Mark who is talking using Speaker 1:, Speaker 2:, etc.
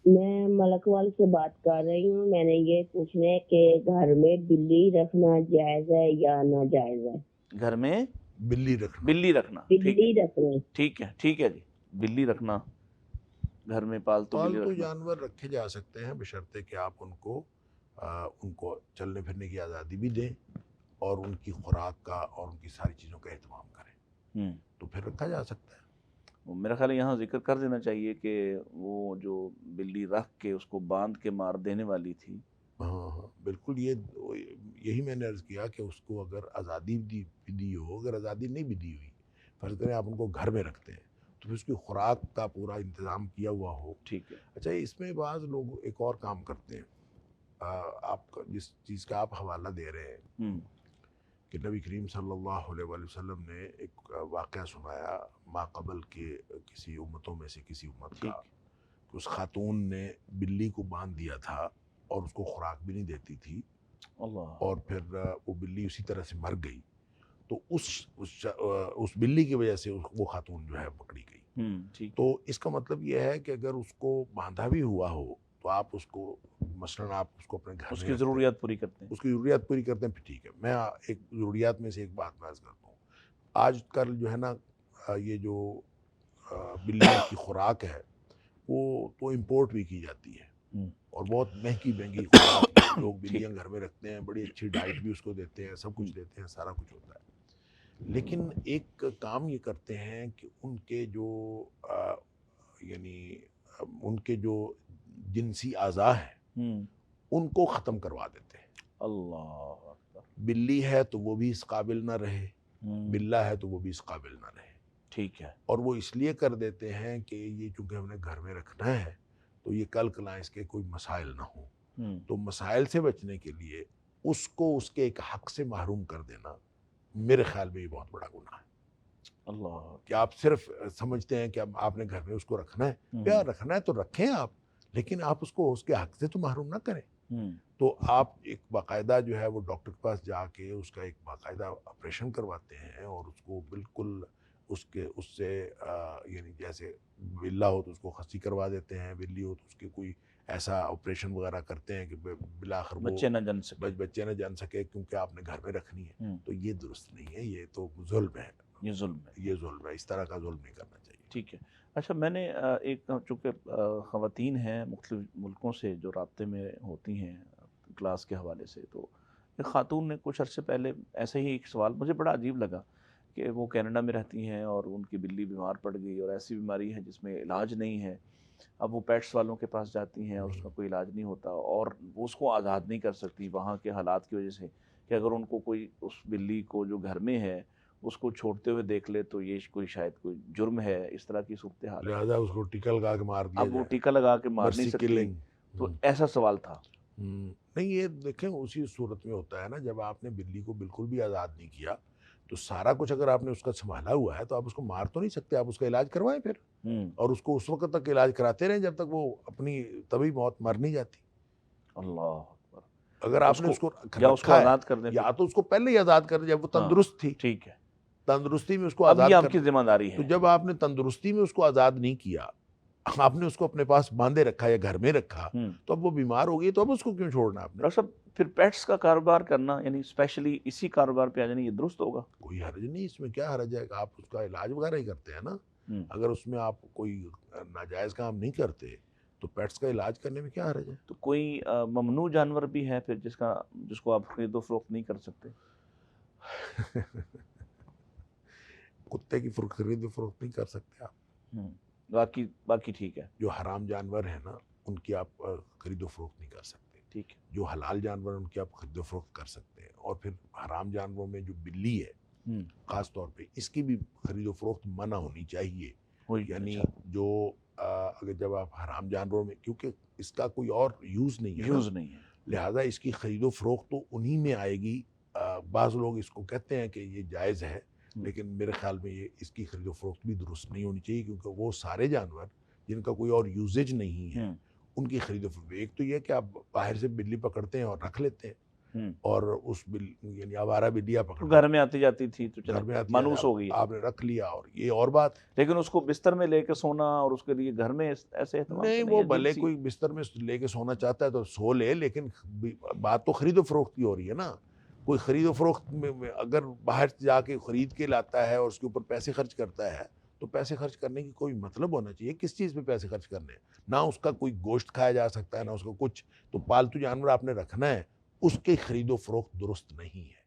Speaker 1: میں ملک وال سے بات کر رہی ہوں. میں نے یہ پوچھنا ہے کہ گھر میں بلی رکھنا جائز ہے یا ناجائز ہے؟
Speaker 2: گھر میں
Speaker 3: بلی رکھنا
Speaker 2: بلی رکھنا ٹھیک
Speaker 1: بلی رکھنا.
Speaker 2: ٹھیک ہے جی. بلی رکھنا، گھر میں پالتو بلی
Speaker 3: پالتو
Speaker 2: رکھنا.
Speaker 3: جانور رکھے جا سکتے ہیں بشرطے کہ آپ ان کو چلنے پھرنے کی آزادی بھی دیں اور ان کی خوراک کا اور ان کی ساری چیزوں کا اہتمام کریں تو پھر رکھا جا سکتا ہے.
Speaker 2: میرا خیال ہے یہاں ذکر کر دینا چاہیے کہ وہ جو بلی رکھ کے اس کو باندھ کے مار دینے والی تھی.
Speaker 3: ہاں بالکل. یہی میں نے عرض کیا کہ اس کو اگر آزادی بھی دی ہو، اگر آزادی نہیں بھی دی ہوئی، فرض کریں آپ ان کو گھر میں رکھتے ہیں تو پھر اس کی خوراک کا پورا انتظام کیا ہوا ہو.
Speaker 2: ٹھیک ہے.
Speaker 3: اچھا، اس میں بعض لوگ ایک اور کام کرتے ہیں. آپ جس چیز کا آپ حوالہ دے رہے ہیں کہ نبی کریم صلی اللہ علیہ وآلہ وسلم نے ایک واقعہ سنایا ما قبل کے کسی امتوں میں سے کسی امت کا، کہ اس خاتون نے بلی کو باندھ دیا تھا اور اس کو خوراک بھی نہیں دیتی تھی
Speaker 2: اللہ.
Speaker 3: اور پھر وہ بلی اسی طرح سے مر گئی. تو اس بلی کی وجہ سے وہ خاتون جو ہے پکڑی گئی. تو اس کا مطلب یہ ہے کہ اگر اس کو باندھا بھی ہوا ہو تو آپ اس کو مثلاً آپ اس کو اپنے گھر
Speaker 2: اس
Speaker 3: میں
Speaker 2: کی ضروریات پوری کرتے ہیں.
Speaker 3: اس کی ضروریات پوری کرتے ہیں، پھر ٹھیک ہے. میں ایک ضروریات میں سے ایک بات عرض کرتا ہوں. آج کل جو ہے نا یہ جو بلیوں کی خوراک ہے وہ تو امپورٹ بھی کی جاتی ہے اور بہت مہنگی خوراک لوگ بلیاں گھر میں رکھتے ہیں، بڑی اچھی ڈائٹ بھی اس کو دیتے ہیں، سب کچھ دیتے ہیں، سارا کچھ ہوتا ہے. لیکن ایک کام یہ کرتے ہیں کہ ان کے جو یعنی ان کے جو جنسی اعضاء ہیں ان کو ختم کروا دیتے ہیں.
Speaker 2: اللہ.
Speaker 3: بلی ہے تو وہ بھی اس قابل نہ رہے، بلہ ہے تو وہ بھی اس قابل نہ رہے.
Speaker 2: ٹھیک ہے. اور
Speaker 3: اور وہ اس لیے کر دیتے ہیں کہ یہ چونکہ ہم نے گھر میں رکھنا ہے تو یہ کل کلاں اس کے کوئی مسائل نہ ہوں. تو مسائل سے بچنے کے لیے اس کو اس کے ایک حق سے محروم کر دینا میرے خیال میں یہ بہت بڑا گناہ ہے.
Speaker 2: اللہ.
Speaker 3: کہ آپ صرف سمجھتے ہیں کہ اب آپ نے گھر میں اس کو رکھنا ہے، یا رکھنا ہے تو رکھیں آپ، لیکن آپ اس کو اس کے حق سے تو محروم نہ کریں. تو آپ ایک باقاعدہ جو ہے وہ ڈاکٹر کے پاس جا کے اس کا ایک باقاعدہ آپریشن کرواتے ہیں اور اس کو بالکل اس سے یعنی جیسے بلہ ہو تو اس کو خصی کروا دیتے ہیں، بلی ہو تو اس کے کوئی ایسا آپریشن وغیرہ کرتے ہیں کہ بالآخر وہ
Speaker 2: بچے نہ جن سکے.
Speaker 3: بچے نہ جان سکے کیونکہ آپ نے گھر میں رکھنی ہے. تو یہ درست نہیں ہے، یہ تو ظلم ہے.
Speaker 2: یہ ظلم ہے.
Speaker 3: یہ ظلم ہے، اس طرح کا ظلم نہیں کرنا چاہیے.
Speaker 2: ٹھیک ہے. اچھا، میں نے ایک چونکہ خواتین ہیں مختلف ملکوں سے جو رابطے میں ہوتی ہیں کلاس کے حوالے سے، تو ایک خاتون نے کچھ عرصے پہلے ایسا ہی ایک سوال مجھے بڑا عجیب لگا کہ وہ کینیڈا میں رہتی ہیں اور ان کی بلی بیمار پڑ گئی اور ایسی بیماری ہے جس میں علاج نہیں ہے. اب وہ پیٹس والوں کے پاس جاتی ہیں اور اس کا کوئی علاج نہیں ہوتا اور وہ اس کو آزاد نہیں کر سکتی وہاں کے حالات کی وجہ سے کہ اگر ان کو کوئی اس بلی کو جو گھر میں ہے اس کو چھوڑتے ہوئے دیکھ لے تو یہ شاید کوئی جرم ہے، اس طرح کی صورتحال ہے.
Speaker 3: لہذا اس کو ٹیکا لگا کے مار دیا
Speaker 2: اب وہ
Speaker 3: جائے.
Speaker 2: ٹیکا لگا کے مار نہیں
Speaker 3: مرسی
Speaker 2: سکتی.
Speaker 3: کلنگ.
Speaker 2: تو ایسا سوال تھا.
Speaker 3: نہیں، یہ دیکھیں اسی صورت میں ہوتا ہے نا جب آپ نے بلی کو بالکل بھی آزاد نہیں کیا تو سارا کچھ اگر آپ نے اس کا سنبھالا ہوا ہے تو آپ اس کو مار تو نہیں سکتے، آپ اس کا علاج کروائیں پھر، اور اس کو اس وقت تک علاج کراتے رہیں جب تک وہ اپنی طبی موت مر نہیں جاتی.
Speaker 2: اللہ.
Speaker 3: اگر آپ نے اس کو
Speaker 2: یا اس کو
Speaker 3: رکھا ہے
Speaker 2: آزاد کر دیں
Speaker 3: یا تو اس کو پہلے ہی آزاد کر دیں جب وہ تندرست تھی.
Speaker 2: ٹھیک ہے.
Speaker 3: تندرستی میں اس کو
Speaker 2: اب
Speaker 3: آزاد
Speaker 2: یہ آپ
Speaker 3: کر
Speaker 2: کی
Speaker 3: دیں.
Speaker 2: ذمہ داری
Speaker 3: تو
Speaker 2: ہے.
Speaker 3: جب آپ نے تندرستی میں اس کو آزاد نہیں کیا، آپ نے اس کو اپنے پاس باندھے رکھا یا گھر میں رکھا، تو اب وہ بیمار ہو گئی تو اب اس کو کیوں چھوڑنا آپ نے؟
Speaker 2: ڈاکٹر صاحب، پھر پیٹس کا کاروبار کرنا یعنی اسپیشلی اسی کاروبار پہ آ جانا یہ درست ہوگا؟
Speaker 3: کوئی حرج نہیں، اس میں کیا حرج ہے کہ آپ اس کا علاج وغیرہ ہی کرتے ہیں نا. اگر اس میں آپ کوئی ناجائز کام نہیں کرتے تو پیٹس کا علاج کرنے میں کیا حرج ہے؟
Speaker 2: تو کوئی ممنوع جانور بھی ہے پھر جس کو آپ خرید و فروخت نہیں کر سکتے؟
Speaker 3: کتے کی خرید و فروخت نہیں کر سکتے آپ.
Speaker 2: باقی ٹھیک ہے.
Speaker 3: جو حرام جانور ہیں نا ان کی آپ خرید و فروخت نہیں کر سکتے.
Speaker 2: ٹھیک ہے.
Speaker 3: جو حلال جانور ان کی آپ خرید و فروخت کر سکتے ہیں. اور پھر حرام جانوروں میں جو بلی ہے خاص طور پہ اس کی بھی خرید و فروخت منع ہونی چاہیے. یعنی جو اگر جب آپ حرام جانوروں میں، کیونکہ اس کا کوئی اور یوز نہیں ہے، لہٰذا اس کی خرید و فروخت تو انہی میں آئے گی. بعض لوگ اس کو کہتے ہیں کہ یہ جائز ہے، لیکن میرے خیال میں یہ اس کی خرید و فروخت بھی درست نہیں ہونی چاہیے، کیونکہ وہ سارے جانور جن کا کوئی اور یوزیج نہیں ہے ان کی خرید و فروخت. ایک تو یہ کہ آپ باہر سے بلی پکڑتے ہیں اور رکھ لیتے ہیں، اور اس یعنی آوارہ بلیاں پکڑ
Speaker 2: گھر میں آتی جاتی تھی تو
Speaker 3: گھر میں آتی
Speaker 2: مانوس ہو گئی،
Speaker 3: آپ نے رکھ لیا، اور یہ اور بات.
Speaker 2: لیکن اس کو بستر میں لے کے سونا اور اس کے لیے گھر میں ایسے اہتمام
Speaker 3: نہیں، وہ بھلے کوئی بستر میں لے کے سونا چاہتا ہے تو سو لے، لیکن بات تو خرید و فروخت کی ہو رہی ہے نا. کوئی خرید و فروخت میں اگر باہر جا کے خرید کے لاتا ہے اور اس کے اوپر پیسے خرچ کرتا ہے تو پیسے خرچ کرنے کی کوئی مطلب ہونا چاہیے. کس چیز پہ پیسے خرچ کرنے ہیں؟ نہ اس کا کوئی گوشت کھایا جا سکتا ہے، نہ اس کا کچھ. تو پالتو جانور آپ نے رکھنا ہے، اس کی خرید و فروخت درست نہیں ہے.